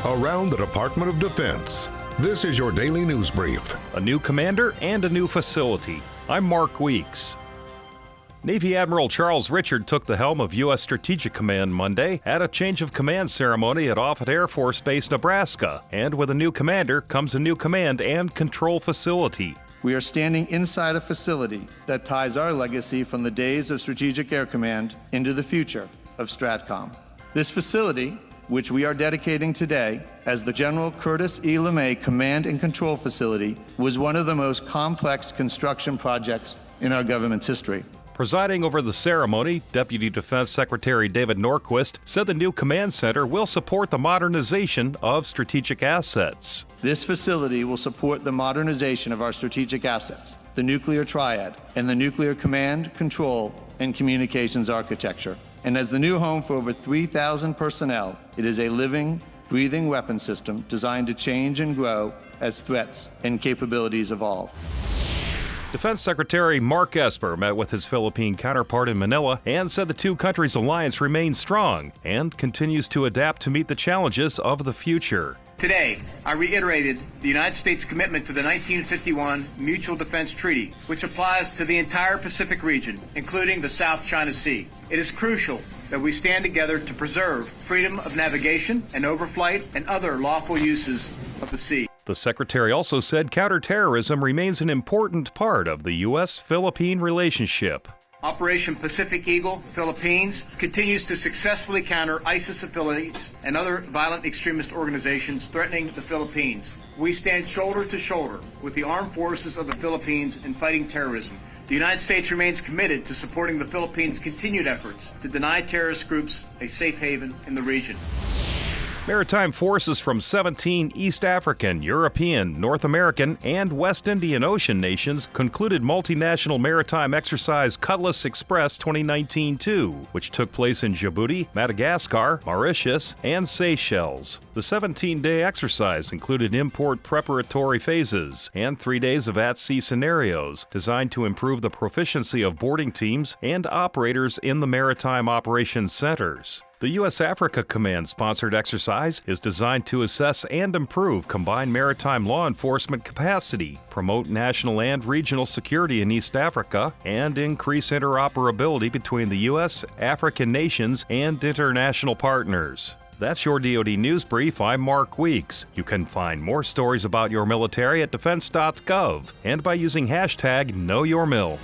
around the Department of Defense. This is your daily news brief. A new commander and a new facility. I'm Mark Weeks. Navy Admiral Charles Richard took the helm of U.S. Strategic Command Monday at a change of command ceremony at Offutt Air Force Base, Nebraska. And with a new commander comes a new command and control facility. We are standing inside a facility that ties our legacy from the days of Strategic Air Command into the future of STRATCOM. This facility, which we are dedicating today as the General Curtis E. LeMay Command and Control Facility, was one of the most complex construction projects in our government's history. Presiding over the ceremony, Deputy Defense Secretary David Norquist said the new command center will support the modernization of strategic assets. This facility will support the modernization of our strategic assets, the nuclear triad, and the nuclear command, control, and communications architecture. And as the new home for over 3,000 personnel, it is a living, breathing weapon system designed to change and grow as threats and capabilities evolve. Defense Secretary Mark Esper met with his Philippine counterpart in Manila and said the two countries' alliance remains strong and continues to adapt to meet the challenges of the future. Today, I reiterated the United States' commitment to the 1951 Mutual Defense Treaty, which applies to the entire Pacific region, including the South China Sea. It is crucial that we stand together to preserve freedom of navigation and overflight and other lawful uses of the sea. The Secretary also said counterterrorism remains an important part of the U.S.-Philippine relationship. Operation Pacific Eagle, Philippines, continues to successfully counter ISIS affiliates and other violent extremist organizations threatening the Philippines. We stand shoulder to shoulder with the armed forces of the Philippines in fighting terrorism. The United States remains committed to supporting the Philippines' continued efforts to deny terrorist groups a safe haven in the region. Maritime forces from 17 East African, European, North American, and West Indian Ocean nations concluded multinational maritime exercise Cutlass Express 2019-2, which took place in Djibouti, Madagascar, Mauritius, and Seychelles. The 17-day exercise included import preparatory phases and 3 days of at-sea scenarios designed to improve the proficiency of boarding teams and operators in the maritime operations centers. The U.S. Africa Command-sponsored exercise is designed to assess and improve combined maritime law enforcement capacity, promote national and regional security in East Africa, and increase interoperability between the U.S., African nations, and international partners. That's your DoD News Brief. I'm Mark Weeks. You can find more stories about your military at defense.gov and by using hashtag KnowYourMil.